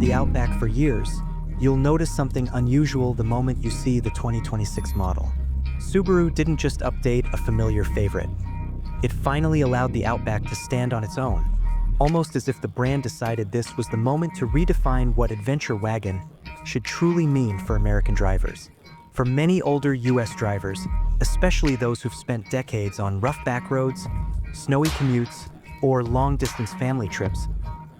the Outback for years, you'll notice something unusual the moment you see the 2026 model. Subaru didn't just update a familiar favorite. It finally allowed the Outback to stand on its own, almost as if the brand decided this was the moment to redefine what adventure wagon should truly mean for American drivers. For many older US drivers, especially those who've spent decades on rough back roads, snowy commutes, or long-distance family trips,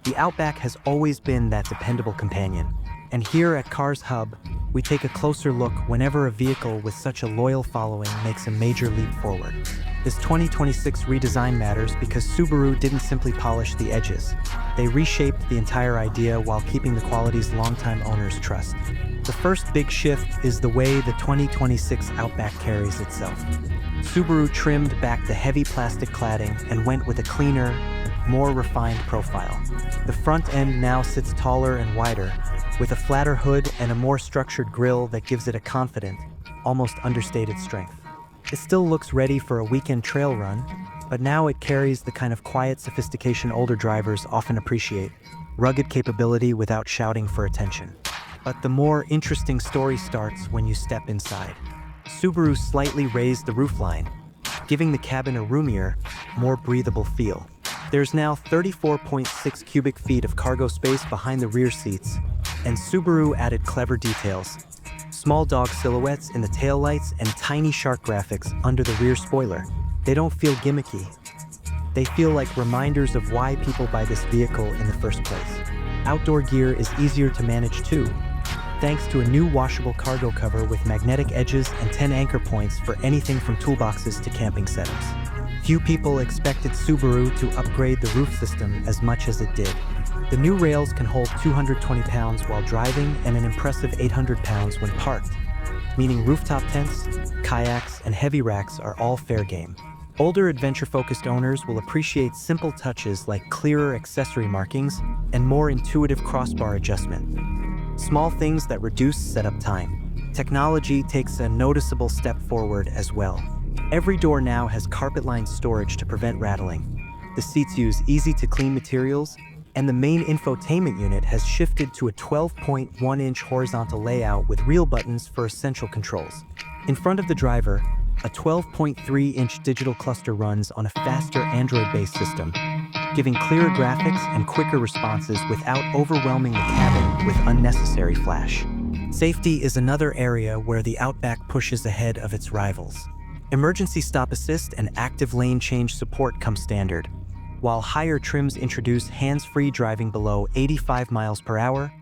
the Outback has always been that dependable companion. And here at Carz Hub, we take a closer look whenever a vehicle with such a loyal following makes a major leap forward. This 2026 redesign matters because Subaru didn't simply polish the edges. They reshaped the entire idea while keeping the qualities longtime owners trust. The first big shift is the way the 2026 Outback carries itself. Subaru trimmed back the heavy plastic cladding and went with a cleaner, more refined profile. The front end now sits taller and wider, with a flatter hood and a more structured grille that gives it a confident, almost understated strength. It still looks ready for a weekend trail run, but now it carries the kind of quiet sophistication older drivers often appreciate, rugged capability without shouting for attention. But the more interesting story starts when you step inside. Subaru slightly raised the roofline, giving the cabin a roomier, more breathable feel. There's now 34.6 cubic feet of cargo space behind the rear seats, and Subaru added clever details. Small dog silhouettes in the taillights and tiny shark graphics under the rear spoiler. They don't feel gimmicky. They feel like reminders of why people buy this vehicle in the first place. Outdoor gear is easier to manage too, thanks to a new washable cargo cover with magnetic edges and 10 anchor points for anything from toolboxes to camping setups. Few people expected Subaru to upgrade the roof system as much as it did. The new rails can hold 220 pounds while driving and an impressive 800 pounds when parked, meaning rooftop tents, kayaks, and heavy racks are all fair game. Older adventure-focused owners will appreciate simple touches like clearer accessory markings and more intuitive crossbar adjustment. Small things that reduce setup time. Technology takes a noticeable step forward as well. Every door now has carpet-lined storage to prevent rattling. The seats use easy-to-clean materials, and the main infotainment unit has shifted to a 12.1-inch horizontal layout with real buttons for essential controls. In front of the driver, a 12.3-inch digital cluster runs on a faster Android-based system, giving clearer graphics and quicker responses without overwhelming the cabin with unnecessary flash. Safety is another area where the Outback pushes ahead of its rivals. Emergency stop assist and active lane change support come standard, while higher trims introduce hands-free driving below 85 miles per hour,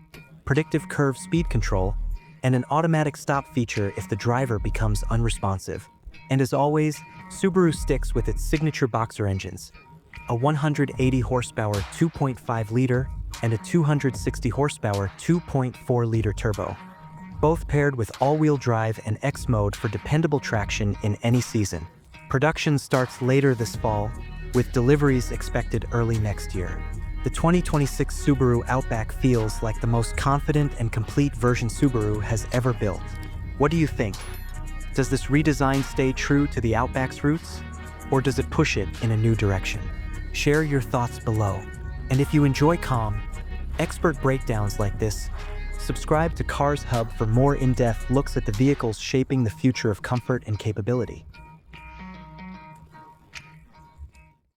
predictive curve speed control, and an automatic stop feature if the driver becomes unresponsive. And as always, Subaru sticks with its signature boxer engines, a 180 horsepower 2.5-liter and a 260 horsepower 2.4-liter turbo, both paired with all-wheel drive and X mode for dependable traction in any season. Production starts later this fall, with deliveries expected early next year. The 2026 Subaru Outback feels like the most confident and complete version Subaru has ever built. What do you think? Does this redesign stay true to the Outback's roots, or does it push it in a new direction? Share your thoughts below. And if you enjoy calm, expert breakdowns like this, subscribe to Carz Hub for more in-depth looks at the vehicles shaping the future of comfort and capability.